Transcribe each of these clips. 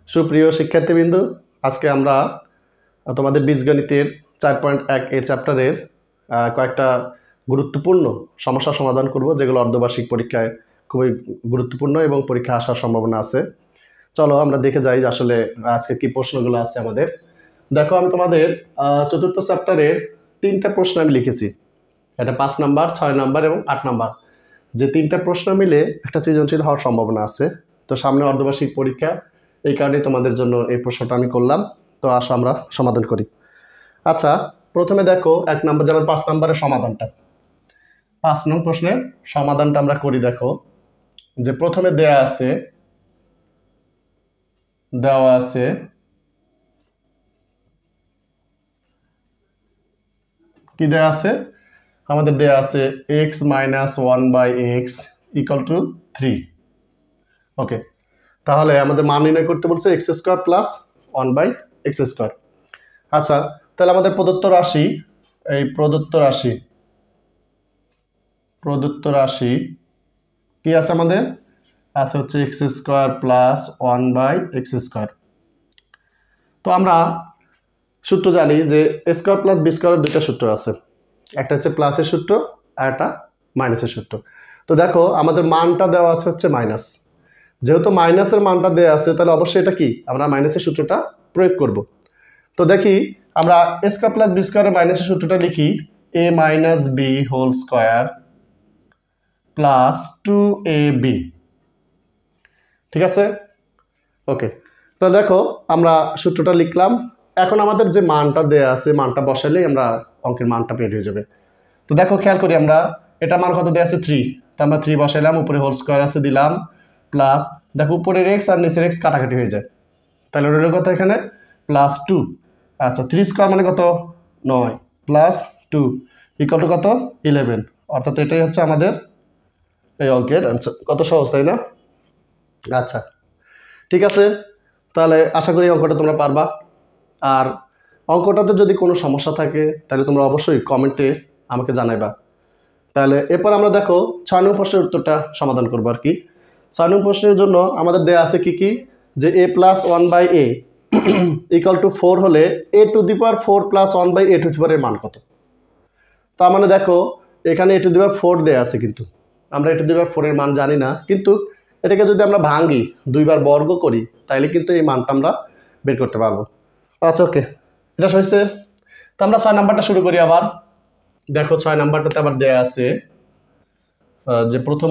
সুপ্রিয় শিক্ষার্থীবৃন্দ, আজকে আমরা তোমাদের বীজগণিতের 4.1 এর চ্যাপ্টারের কয়েকটা গুরুত্বপূর্ণ সমস্যা সমাধান করব, যেগুলো অর্ধবার্ষিক পরীক্ষায় খুবই গুরুত্বপূর্ণ এবং পরীক্ষা আসার সম্ভাবনা আছে। চলো আমরা দেখে যাই যে আসলে আজকে কি প্রশ্নগুলো আছে আমাদের। দেখো, আমি তোমাদের চতুর্থ চ্যাপ্টারের 3টা প্রশ্ন আমি লিখেছি। এটা 5 নাম্বার, 6 নাম্বার এবং 8 নাম্বার, যে 3টা প্রশ্ন মিলে একটা সৃজনশীল হওয়ার সম্ভাবনা আছে। তো সামনে অর্ধবার্ষিক পরীক্ষা, এই কারণে তোমাদের জন্য এই প্রশ্নটা আমি করলাম। তো আসো আমরা সমাধান করি। আচ্ছা, প্রথমে দেখো 1 নাম্বার, যেমন 5 নাম্বারের সমাধানটা, 5 নং প্রশ্নের সমাধানটা আমরা করি। দেখো যে প্রথমে দেওয়া আছে কি দেওয়া আছে, আমাদের দেওয়া আছে x - 1/x = 3। ওকে, তাহলে আমাদের মান নির্ণয় করতে বলছে x² + 1/x²। আচ্ছা, তাহলে আমাদের প্রদত্ত রাশি, এই প্রদত্ত রাশি কি আছে, আমাদের আছে হচ্ছে x² + 1/x²। তো আমরা সূত্র জানি যে a² + b² এর দুইটা সূত্র আছে, একটা হচ্ছে প্লাসের সূত্র আর একটা মাইনাসের সূত্র। তো দেখো আমাদের মানটা দেওয়া আছে হচ্ছে মাইনাস, যেহেতু মাইনাসের মানটা দেওয়া আছে তাহলে অবশ্যই এটা কি, আমরা মাইনাসের সূত্রটা প্রয়োগ করব। তো দেখি আমরা a² + b² এর মাইনাসের সূত্রটা লিখি, a - b² + 2ab। ঠিক আছে, ওকে। তো দেখো আমরা সূত্রটা লিখলাম। এখন আমাদের যে মানটা দেয়া আছে, মানটা বসালেই আমরা অঙ্কের মানটা বের হয়ে যাবে। তো দেখো খেয়াল করি, আমরা এটা মান কত দেয়া আছে 3, তো আমরা 3 বসাইলাম, উপরে হোল স্কয়ার আছে দিলাম, প্লাস দেখো উপরের x আর নিচের x কাটাকাটি হয়ে যায়, তাহলে রইল কত এখানে +2। আচ্ছা, 3² মানে কত 9 + 2 = কত 11। অর্থাৎ এটাই হচ্ছে আমাদের এই অঙ্কের অ্যান্সার। কত সহজ, তাই না? আচ্ছা, ঠিক আছে, তাহলে আশা করি অঙ্কটা তোমরা পারবা। আর অঙ্কটাতে যদি কোনো সমস্যা থাকে তাহলে তোমরা অবশ্যই কমেন্টে আমাকে জানাইবা। তাহলে এরপর আমরা দেখো 6 নং প্রশ্নের উত্তরটা সমাধান করবো আর কি। 6 নং প্রশ্নের জন্য আমাদের দেয়া আছে কি, যে a + 1/a = 4 হলে a⁴ + 1/a⁴ এর মান কত। তার মানে দেখো এখানে a⁴ দেয়া আছে, কিন্তু আমরা a⁴ এর মান জানি না, কিন্তু এটাকে যদি আমরা ভাঙি, 2 বার বর্গ করি, তাইলে কিন্তু এই মানটা আমরা বের করতে পারবো। আচ্ছা, ওকে, এটা হয়েছে। তো আমরা 6 নাম্বারটা শুরু করি আবার। দেখো 6 নাম্বারটাতে আবার দেয়া আছে যে প্রথম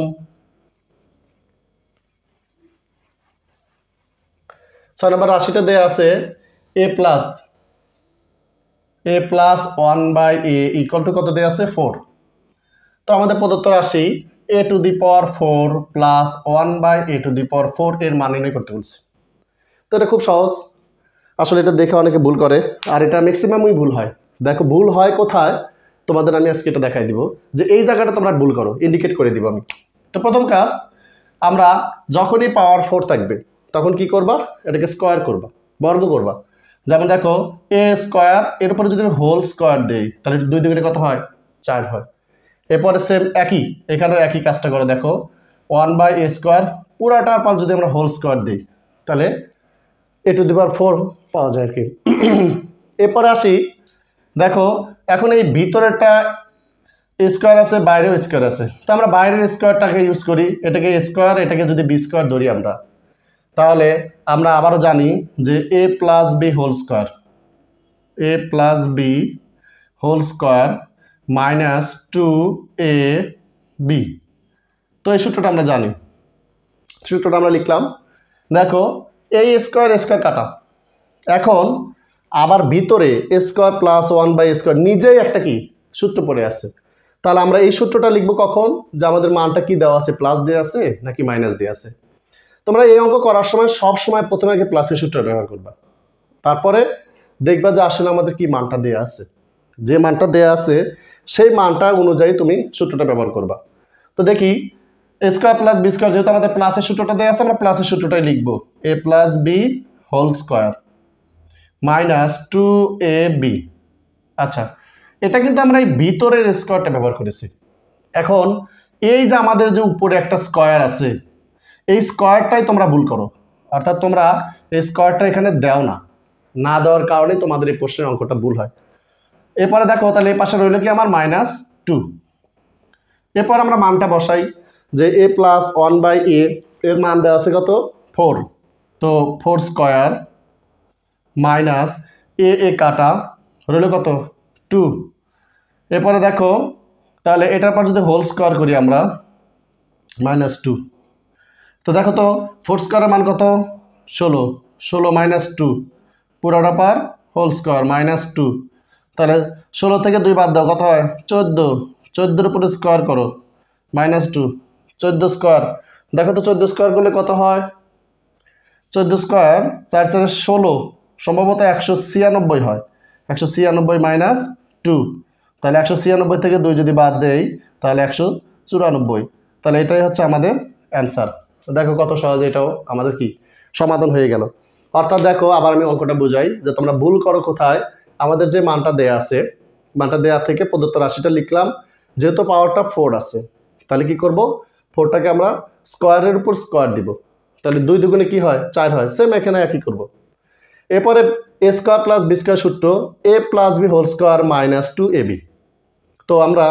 6 নাম্বার রাশিটা দেয়া আছে a + 1/a = কত দেয়া আছে 4। তো আমাদের প্রদত্ত রাশি a⁴ + 1/a⁴ এর মান নির্ণয় করতে বলছে। তো এটা খুব সহজ, আসলে এটা দেখে অনেকে ভুল করে, আর এটা ম্যাক্সিমামই ভুল হয়। দেখো ভুল হয় কোথায়, তোমাদের আমি আজকে এটা দেখাই দিব, যে এই জায়গাটা তোমরা ভুল করো, ইন্ডিকেট করে দিব আমি। তো প্রথম কাজ, আমরা যখনই পাওয়ার 4 থাকবে তখন কি করবা, এটাকে স্কোয়ার করবা, বর্গ করবা। যেমন দেখো a² এর উপরে যদি আমি হোল স্কোয়ার দেই, তাহলে 2 দুগুণে কত হয় 4 হয়। এরপরে সেম একই, এখানেও একই কাজটা করো। দেখো 1/a² পুরাটার পর যদি আমরা হোল স্কোয়ার দিই, তাহলে a⁴ পাওয়া যায় আর কি। এরপরে আসি, দেখো এখন এই ভিতরেরটা স্কোয়ার আছে, বাইরেও স্কোয়ার আছে, তো আমরা বাইরের স্কোয়ারটাকে ইউজ করি, এটাকে স্কোয়ার, এটাকে যদি b² ধরি আমরা, তাহলে আমরা আবারও জানি যে a + b² -2ab। তো এই সূত্রটা আমরা জানি, সূত্রটা আমরা লিখলাম। দেখো এই স্কোয়ার কাটা, এখন আবার ভিতরে a² + 1/a² নিজেই একটা কি সূত্র পড়ে আছে, তাহলে আমরা এই সূত্রটা লিখবো কখন, যে আমাদের মানটা কি দেওয়া আছে, প্লাস দেওয়া আছে নাকি মাইনাস দেওয়া আছে। তোমরা এই অঙ্ক করার সময় সব সময় প্রথমে আগে প্লাসের সূত্র ব্যবহার করবা, তারপরে দেখবা যে আসলে আমাদের কি মানটা দেওয়া আছে, যে মানটা দেওয়া আছে সেই মানটা অনুযায়ী তুমি সূত্রটা ব্যবহার করবা। তো দেখি a² + b², যেহেতু আমাদের প্লাসের সূত্রটা দেওয়া আছে, আমরা প্লাসের সূত্রটাই লিখবো, a + b² -2ab। আচ্ছা, এটা কিন্তু আমরা এই ভিতরের স্কোয়ারটা ব্যবহার করেছি। এখন এই যে আমাদের যে উপরে একটা স্কোয়ার আছে, এই স্কোয়ারটাই তোমরা ভুল করো, অর্থাৎ তোমরা এই স্কোয়ারটা এখানে দাও না দেওয়ার কারণে তোমাদের এই প্রশ্নের অঙ্কটা ভুল হয়। এরপরে দেখো তাহলে এই পাশে রইল কি আমার -2। এরপর আমরা মানটা বসাই যে a প্লাস 1/a এর মান দেওয়া আছে কত 4, তো 4 স্কোয়ার মাইনাস এ কাটা রইল কত 2। এরপরে দেখো তাহলে এটার পর যদি হোল স্কোয়ার করি আমরা -2, তো দেখো তো 4 স্কোয়ারের মান কত 16, 16 - 2 পুরোটা পার হোল স্কোয়ার -2, তাহলে 16 থেকে 2 বাদ দাও কত হয় 14, 14-এর উপরে স্কোয়ার করো -2, 14 স্কোয়ার, দেখো তো 14 স্কোয়ার করলে কত হয় 14 স্কোয়ার 4 4 16, সম্ভবত 196 হয়, 196 - 2, তাহলে 196 থেকে 2 যদি বাদ দেই তাহলে 194, তাহলে এটাই হচ্ছে আমাদের অ্যান্সার। দেখো কত সহজে এটাও আমাদের কি সমাধান হয়ে গেল। অর্থাৎ দেখো আবার আমি অঙ্কটা বুঝাই যে তোমরা ভুল করো কোথায়, আমাদের যে মানটা দেয়া আছে মানটা দেয়া থেকে প্রদত্ত রাশিটা লিখলাম, যেহেতু পাওয়ারটা 4 আছে তাহলে কি করব 4টাকে আমরা স্কোয়ারের উপর স্কোয়ার দিব, তাহলে 2 দুগুণে কি হয় 4 হয়, সেম এখানে একই করব। এরপরে a square plus b square সূত্র a plus b whole square -2ab, তো আমরা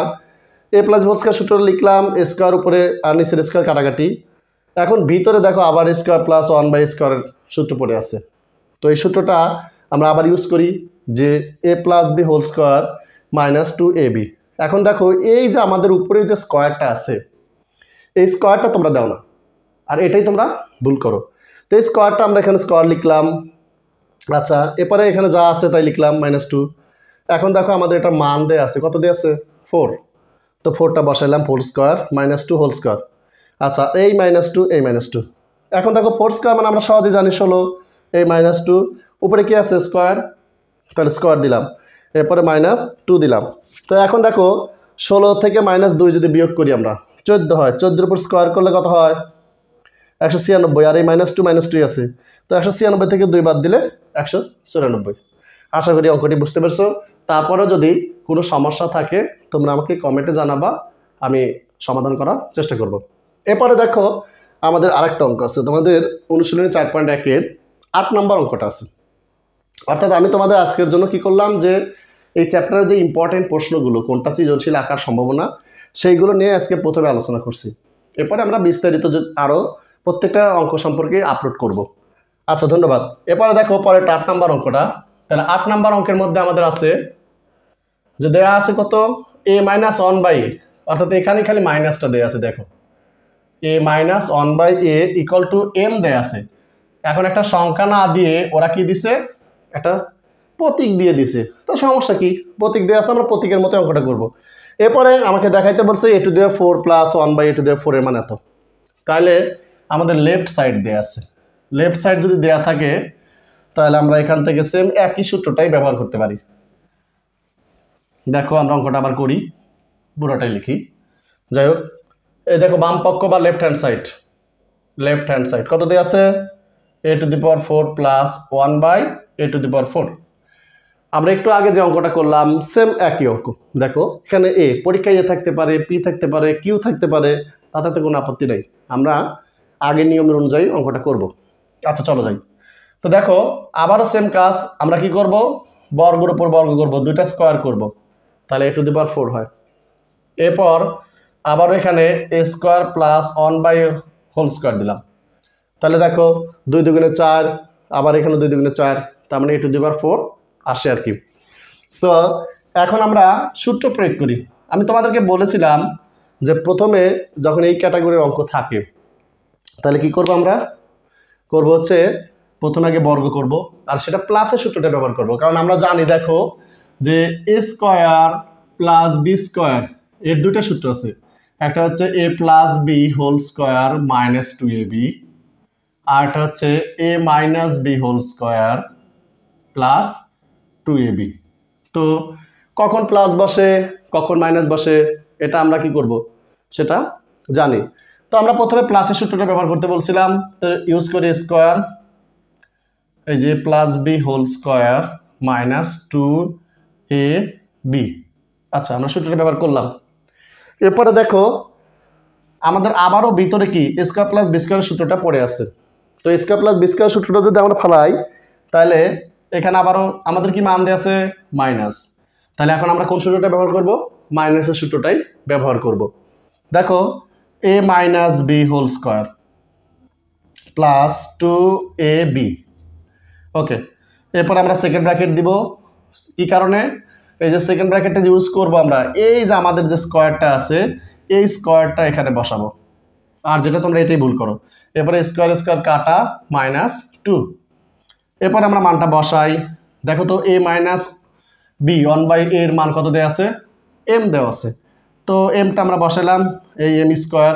a plus b whole square সূত্র লিখলাম, a স্কোয়ার উপরে আর নিচের স্কোয়ার কাটাকাটি। এখন ভিতরে দেখো আবার স্কোয়ার প্লাস 1/স্কোয়ারের সূত্র পড়ে আছে, তো এই সূত্রটা আমরা আবার ইউজ করি যে a plus b whole square -2ab। এখন দেখো এই যে আমাদের উপরে যে স্কোয়ারটা আছে এই স্কোয়ারটা তোমরা দাও না, আর এটাই তোমরা ভুল করো। তো এই স্কোয়ারটা আমরা এখানে স্কোয়ার লিখলাম, আচ্ছা এরপরে এখানে যা আছে তাই লিখলাম -2। এখন দেখো আমাদের এটা মান দেয়া আছে, কত দেয়া আছে 4, তো 4টা বসাইলাম 4 স্কোয়ার -2 হোল স্কোয়ার, আচ্ছা এই -2 এই -2। এখন দেখো 4 স্কোয়ার মানে আমরা সহজে জানি 16, এই -2 উপরে কি আছে স্কোয়ার, তাহলে স্কোয়ার দিলাম, এরপরে -2 দিলাম। তো এখন দেখো 16 থেকে -2 যদি বিয়োগ করি আমরা 14 হয়, 14-এর উপর স্কোয়ার করলে কত হয় 196, আর এই -2 আছে, তো 196 থেকে 2 বাদ দিলে 194। আশা করি অঙ্কটি বুঝতে পারছো। তারপরেও যদি কোনো সমস্যা থাকে তোমরা আমাকে কমেন্টে জানাবা, আমি সমাধান করার চেষ্টা করব। এরপরে দেখো আমাদের আরেকটা অঙ্ক আছে, তোমাদের অনুশীলনী 4.1-এর 8 নম্বর অঙ্কটা আছে। অর্থাৎ আমি তোমাদের আজকের জন্য কি করলাম যে এই চ্যাপ্টারের যে ইম্পর্টেন্ট প্রশ্নগুলো কোনটা সৃজনশীল আকার সম্ভাবনা সেইগুলো নিয়ে আজকে প্রথমে আলোচনা করছি, এরপরে আমরা বিস্তারিত আরও প্রত্যেকটা অঙ্ক সম্পর্কে আপলোড করব। আচ্ছা ধন্যবাদ। এরপরে দেখো পরের 8 নম্বর অঙ্কটা, তাহলে 8 নম্বর অঙ্কের মধ্যে আমাদের আছে যে দেয়া আছে কত a - 1/a, অর্থাৎ এখানে খালি মাইনাসটা দেয়া আছে, দেখো a - 1/a = m দেয়া আছে। এখন একটা সংখ্যা না দিয়ে ওরা কি দিছে একটা প্রতীক দিয়ে দিছে, তো সমস্যা কি প্রতীক দেওয়া আছে, আমরা প্রতীকের মতো অঙ্কটা করব। এরপরে আমাকে দেখাইতে বলছে a⁴ + 1/a⁴ এর মান এত, তাহলে আমাদের লেফট সাইড দেয়া আছে, লেফট সাইড যদি দেয়া থাকে তাহলে আমরা এখান থেকে সেম একই সূত্রটাই ব্যবহার করতে পারি। দেখো আমরা অঙ্কটা আবার করি, পুরোটাই লিখি। যাই হোক এই দেখো বাম পক্ষ বা লেফট হ্যান্ড সাইড কত দেয়া আছে a⁴ + 1/a⁴। আমরা একটু আগে যে অঙ্কটা করলাম সেম একই অঙ্ক। দেখো এখানে এ পরীক্ষায় এ থাকতে পারে, পি থাকতে পারে, কিউ থাকতে পারে, তাতে কোনো আপত্তি নেই, আমরা আগের নিয়মের অনুযায়ী অঙ্কটা করব। আচ্ছা চলো যাই। তো দেখো আবারও সেম কাজ, আমরা কি করব বর্গের উপর বর্গ করব, 2টা স্কোয়ার করব, তাহলে a⁴ হয়। এরপর আবারও এখানে a² + 1/² দিলাম, তাহলে দেখো 2 দুগুণে 4, আবার এখানে 2 দুগুণে 4, তার মানে a⁴ আসে আর কি। তো এখন আমরা সূত্র প্রয়োগ করি। আমি তোমাদেরকে বলেছিলাম যে প্রথমে যখন এই ক্যাটাগরির অঙ্ক থাকে তাহলে কি করব আমরা করব হচ্ছে প্রথমে আগে বর্গ করব, আর সেটা প্লাসের সূত্রটা ব্যবহার করব, কারণ আমরা জানি দেখো যে a² + b² এর দুটো সূত্র আছে, একটা হচ্ছে a + b² - 2ab, আর একটা হচ্ছে a - b² + 2ab। তো কখন প্লাস বসে কখন মাইনাস বসে এটা আমরা কি করব সেটা জানি। তো আমরা প্রথমে প্লাসের সূত্রটা ব্যবহার করতে বলছিলাম, তো ইউজ করি স্কোয়ার, এই যে +b² - 2ab। আচ্ছা আমরা সূত্রটা ব্যবহার করলাম। এরপরে দেখো আমাদের আবারও ভিতরে কি a² + b² সূত্রটা পড়ে আছে, তো এ স্কোয়ার প্লাস বি স্কোয়ার সূত্রটা যদি আমরা ফালাই তাহলে এখানে আবারও আমাদের কি মান দেওয়া আছে মাইনাস, তাহলে এখন আমরা কোন সূত্রটা ব্যবহার করব? মাইনাসের সূত্রটাই ব্যবহার করব। দেখো a minus b whole square plus 2ab, okay. এরপর আমরা সেকেন্ড ব্র্যাকেট দিব, কি কারণে? এই যে সেকেন্ড ব্র্যাকেটটা ইউজ করব আমরা, এই যে আমাদের যে স্কোয়ারটা আছে এই স্কোয়ারটা এখানে বসাবো, আর যেটা তোমরা এটাই ভুল করো। এরপরে স্কোয়ার স্কোয়ার কাটা মাইনাস 2, এরপর আমরা মানটা বসাই। দেখো তো এ মাইনাস বি 1/a এর মান কত দেওয়া আছে? এম দেওয়া আছে। তো এমটা আমরা বসালাম, এই এম স্কোয়ার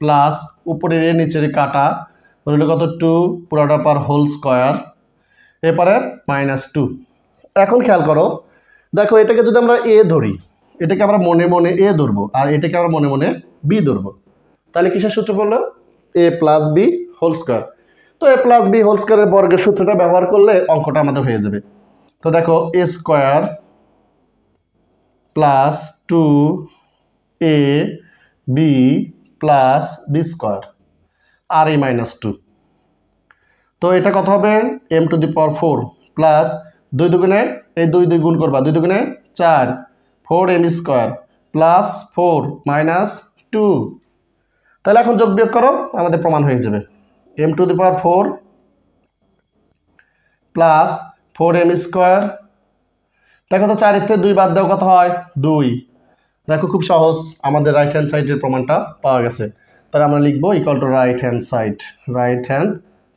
প্লাস উপরের এ নিচের কাটা রইল কত 2 পুরোটা পার হোল স্কোয়ার, এরপরে মাইনাস 2। এখন খেয়াল করো, দেখো এটাকে যদি আমরা এ ধরি, এটাকে আমরা মনে মনে এ ধরবো আর এটাকে আমরা মনে মনে বি ধরবো, তাহলে কিসের সূত্র পড়লো? এ প্লাস বি হোল স্কোয়ার। তো এ প্লাস বি হোল স্কোয়ারের বর্গের সূত্রটা ব্যবহার করলে অঙ্কটা আমাদের হয়ে যাবে। তো দেখো a square plus 2a b plus b square আর এ মাইনাস 2। তো এটা কত হবে? M to the power 4 plus 2 দুগুণে এই 2 2 গুণ করবা, 2 দুগুণে 4 4m স্কোয়ার প্লাস 4 মাইনাস 2। তাহলে এখন যোগ বিয়োগ করো, আমাদের প্রমাণ হয়ে যাবে। M to the power 4 plus 4m square, দেখো তো 4 থেকে 2 বাদ দাও কত হয়? 2। দেখো খুব সহজ, আমাদের রাইট হ্যান্ড সাইডের প্রমাণটা পাওয়া গেছে। তাহলে আমরা লিখবো equal to right hand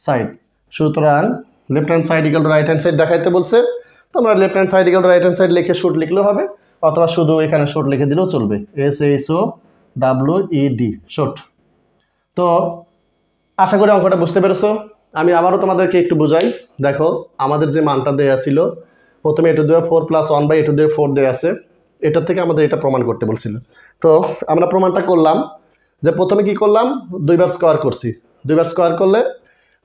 side. সুতরাং left hand side equal to right hand side দেখাইতে বলছে, তো আমরা left hand side equal to right hand side লিখে শুট লিখলেও হবে, অথবা শুধু এখানে শুট লিখে দিলেও চলবে, SHOWED শুট। তো আশা করি অঙ্কটা বুঝতে পেরেছো। আমি আবারও তোমাদেরকে একটু বুঝাই। দেখো আমাদের যে মানটা দেয়া ছিল, প্রথমে a to the power 4 plus 1/a to the power 4 দেয়া আছে, এটার থেকে আমাদের এটা প্রমাণ করতে বলছিল। তো আমরা প্রমাণটা করলাম যে প্রথমে কি করলাম? 2 বার স্কোয়ার করছি। 2 বার স্কোয়ার করলে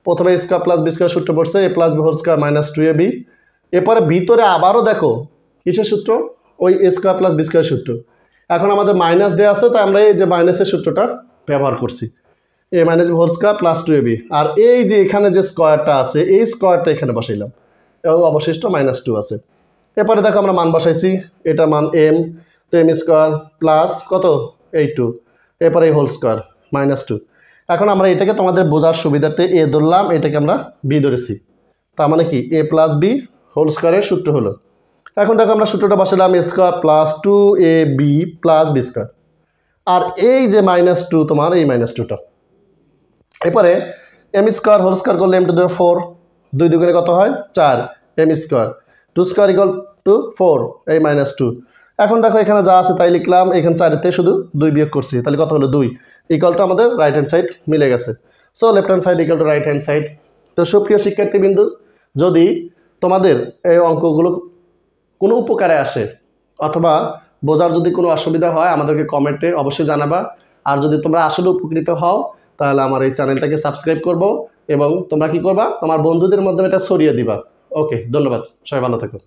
প্রথমে স্কোয়ার প্লাস বি স্কোয়ার সূত্র পড়ছে a plus b whole square minus 2ab। এরপরে ভিতরে আবারও দেখো কিসের সূত্র? ওই a square plus b square সূত্র। এখন আমাদের মাইনাস দেওয়া আছে, তাই আমরা এই যে মাইনাসের সূত্রটা ব্যবহার করছি, a minus b whole square plus 2ab। আর এই যে এখানে যে স্কোয়ারটা আছে এই স্কোয়ারটা এখানে বসাইলাম এবং অবশিষ্ট মাইনাস 2 আছে। এরপরে দেখো আমরা মান বসাইছি, এটা মান এম, তো এম স্কোয়ার প্লাস কত এই 2, এরপরে এই হোল স্কোয়ার মাইনাস 2। এখন আমরা এটাকে তোমাদের বোঝার সুবিধার্থে এ ধরলাম, এটাকে আমরা বি ধরেছি, তার মানে কি এ প্লাস বি হোল স্কোয়ারের সূত্র হলো। এখন দেখো আমরা সূত্রটা বসালাম a square plus 2ab plus b square, আর এই যে মাইনাস 2 তোমার এই মাইনাস 2টা, এরপরে এম স্কোয়ার হোল স্কোয়ার করলে এম টু দি পাওয়ার 4, 2 দুগুণে কত হয় 4 m square, 2 square equal to 4 এই মাইনাস 2। এখন দেখো এখানে যা আছে তাই লিখলাম, এখানে 4-তে শুধু 2 বিয়োগ করছি, তাহলে কত হলো 2 ইকুয়াল টু আমাদের রাইট হ্যান্ড সাইড মিলে গেছে। So left hand side equal to right hand side. তো সুপ্রিয় শিক্ষার্থীবৃন্দ, যদি তোমাদের এই অঙ্কগুলো কোনো উপকারে আসে অথবা বোঝার যদি কোনো অসুবিধা হয় আমাদেরকে কমেন্টে অবশ্যই জানাবা। আর যদি তোমরা আসলে উপকৃত হও তাহলে আমার এই চ্যানেলটাকে সাবস্ক্রাইব করবো এবং তোমরা কি করবা? তোমার বন্ধুদের মাধ্যমে এটা ছড়িয়ে দিবা। ওকে, ধন্যবাদ, সবাই ভালো থেকো।